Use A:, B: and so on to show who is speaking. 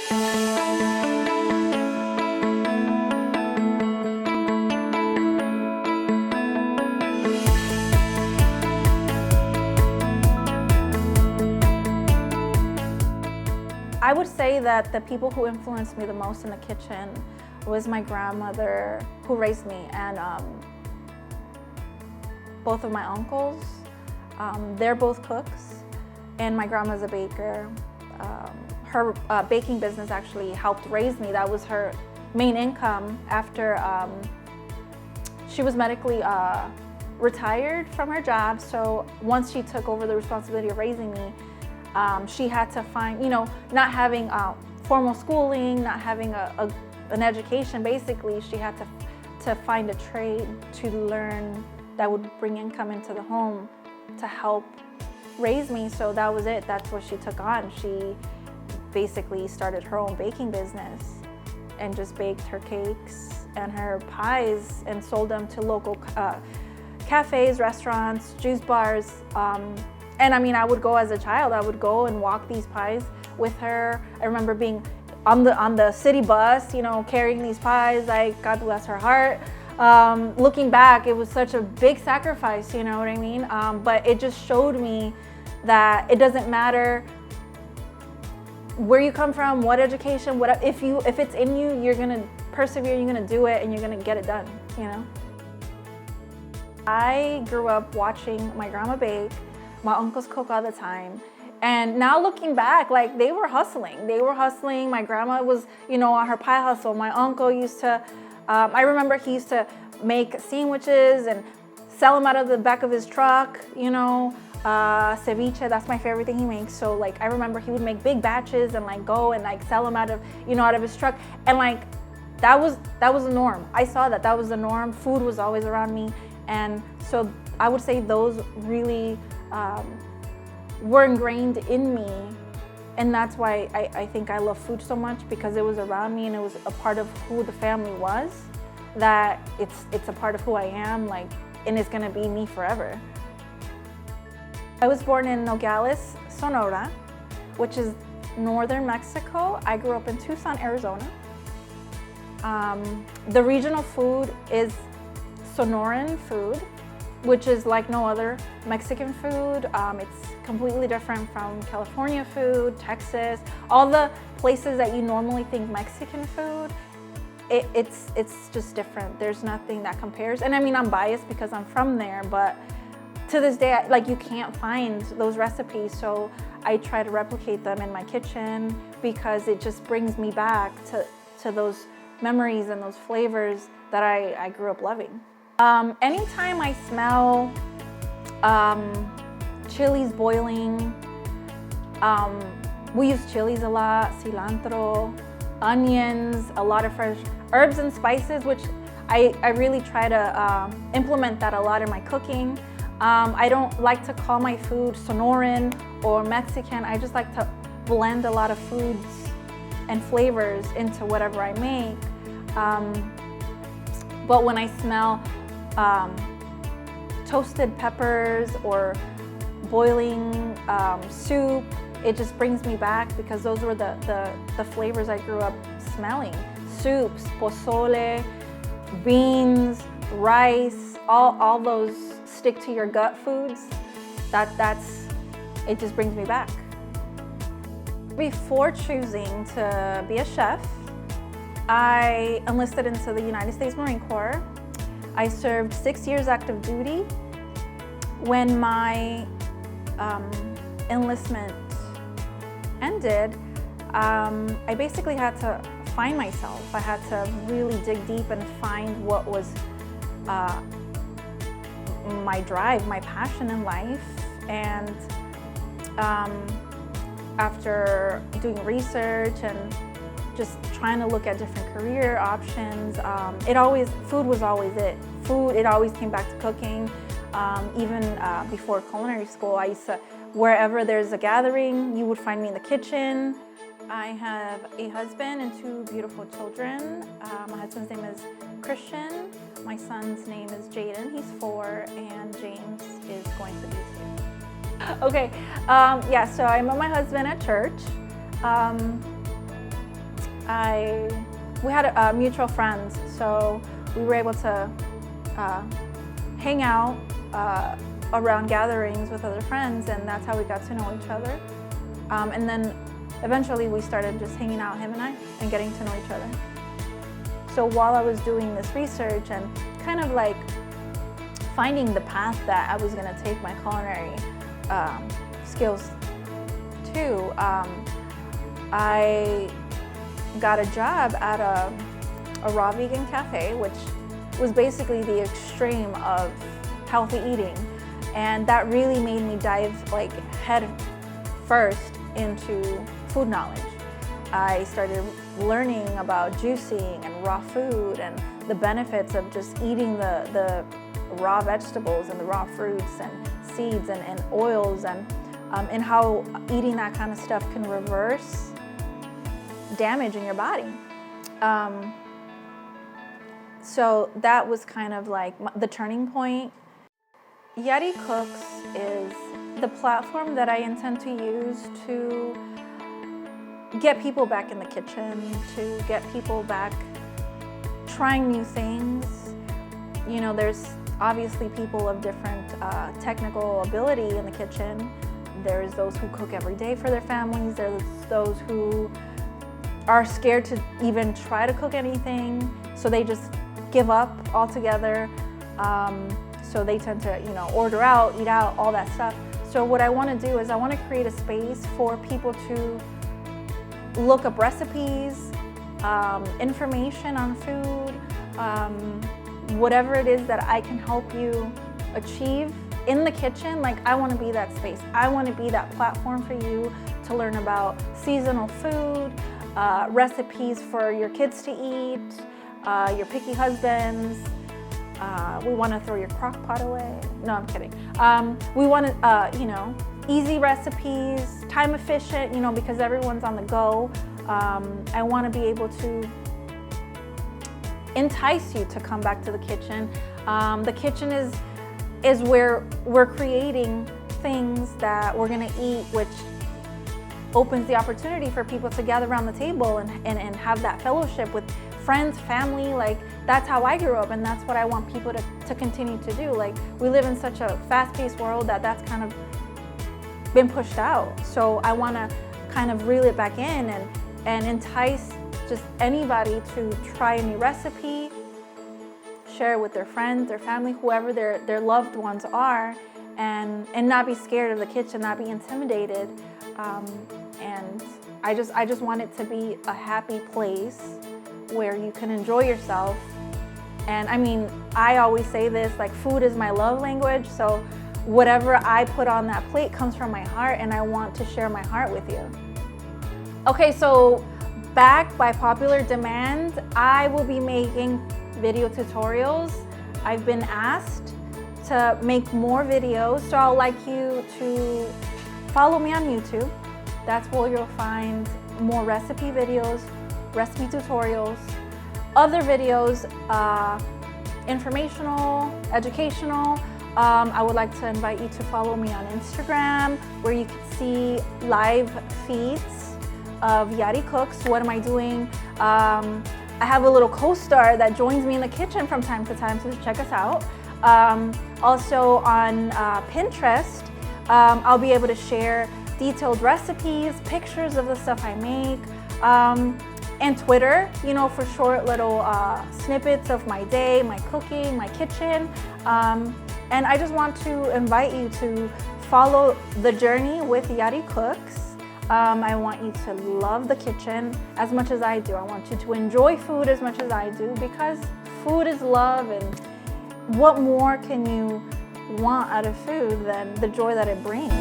A: I would say that the people who influenced me the most in the kitchen was my grandmother, who raised me, and both of my uncles. They're both cooks, and my grandma's a baker. Her baking business actually helped raise me. That was her main income after she was medically retired from her job. So once she took over the responsibility of raising me, she had to find, not having formal schooling, not having an education, basically, she had to find a trade to learn that would bring income into the home to help raise me. So that was it. That's what she took on. She basically started her own baking business and just baked her cakes and her pies and sold them to local cafes, restaurants, juice bars. And I mean, I would go as a child, I would go and walk these pies with her. I remember being on the city bus, carrying these pies, like, God bless her heart. Looking back, it was such a big sacrifice, you know what I mean? But it just showed me that it doesn't matter where you come from, what education, if it's in you, you're gonna persevere, you're gonna do it, and you're gonna get it done, I grew up watching my grandma bake, my uncles cook all the time. And now looking back, like, they were hustling. My grandma was, on her pie hustle. My uncle used to, I remember he used to make sandwiches and sell them out of the back of his truck, ceviche, that's my favorite thing he makes. So, like, I remember he would make big batches and, like, go and, like, sell them out of, out of his truck. And, like, that was the norm. I saw that was the norm. Food was always around me. And so I would say those really were ingrained in me, and that's why I think I love food so much, because it was around me and it was a part of who the family was, that it's a part of who I am, like, and it's gonna be me forever. I was born in Nogales, Sonora, which is northern Mexico. I grew up in Tucson, Arizona. The regional food is Sonoran food, which is like no other Mexican food. It's completely different from California food, Texas, all the places that you normally think Mexican food. It's just different. There's nothing that compares. And I mean, I'm biased because I'm from there, but to this day, like, you can't find those recipes. So I try to replicate them in my kitchen because it just brings me back to those memories and those flavors that I grew up loving. Anytime I smell chilies boiling, we use chilies a lot, cilantro, onions, a lot of fresh herbs and spices, which I really try to implement that a lot in my cooking. I don't like to call my food Sonoran or Mexican. I just like to blend a lot of foods and flavors into whatever I make. But when I smell toasted peppers or boiling soup, it just brings me back, because those were the flavors I grew up smelling. Soups, pozole, beans, rice, all those stick to your gut foods. It just brings me back. Before choosing to be a chef, I enlisted into the United States Marine Corps. I served 6 years active duty. When my enlistment ended, I basically had to find myself. I had to really dig deep and find what was my drive, my passion in life. And after doing research and just trying to look at different career options, food was always it. It always came back to cooking. Even before culinary school, I used to, wherever there's a gathering, you would find me in the kitchen. I have a husband and 2 beautiful children. My husband's name is Christian. My son's name is Jaden, he's 4, and James is going to be 2. Okay, so I met my husband at church. we had mutual friends, so we were able to hang out around gatherings with other friends, and that's how we got to know each other. And then eventually we started just hanging out, him and I, and getting to know each other. So while I was doing this research and kind of like finding the path that I was going to take my culinary skills to, I got a job at a raw vegan cafe, which was basically the extreme of healthy eating. And that really made me dive like head first into food knowledge. I started learning about juicing and raw food and the benefits of just eating the raw vegetables and the raw fruits and seeds and oils, and how eating that kind of stuff can reverse damage in your body. So that was kind of like the turning point. Yadi Cooks is the platform that I intend to use to get people back in the kitchen, to get people back trying new things. You know, there's obviously people of different technical ability in the kitchen. There's those who cook every day for their families. There's those who are scared to even try to cook anything, so they just give up altogether. So they tend to, you know, order out, eat out, all that stuff. So what I want to do is I want to create a space for people to look up recipes, information on food, whatever it is that I can help you achieve in the kitchen. Like, I want to be that space. I want to be that platform for you to learn about seasonal food, recipes for your kids to eat, your picky husbands. We want to throw your crock pot away. No, I'm kidding. We want to, you know, easy recipes, time efficient, you know, because everyone's on the go. I want to be able to entice you to come back to the kitchen. The kitchen is where we're creating things that we're going to eat, which opens the opportunity for people to gather around the table and have that fellowship with friends, family. Like, that's how I grew up, and that's what I want people to continue to do. Like, we live in such a fast-paced world that's kind of been pushed out. So I want to kind of reel it back in and entice just anybody to try a new recipe, share it with their friends, their family, whoever their loved ones are, and not be scared of the kitchen, not be intimidated. And I just want it to be a happy place where you can enjoy yourself. And I mean, I always say this, like, food is my love language. So whatever I put on that plate comes from my heart, and I want to share my heart with you. Okay, so back by popular demand, I will be making video tutorials. I've been asked to make more videos, so I'd like you to follow me on YouTube. That's where you'll find more recipe videos, recipe tutorials, other videos, informational, educational. I would like to invite you to follow me on Instagram, where you can see live feeds of Yadi Cooks. What am I doing? I have a little co-star that joins me in the kitchen from time to time, so check us out. Also on Pinterest, I'll be able to share detailed recipes, pictures of the stuff I make, and Twitter, you know, for short little snippets of my day, my cooking, my kitchen. And I just want to invite you to follow the journey with Yadi Cooks. I want you to love the kitchen as much as I do. I want you to enjoy food as much as I do, because food is love, and what more can you want out of food than the joy that it brings?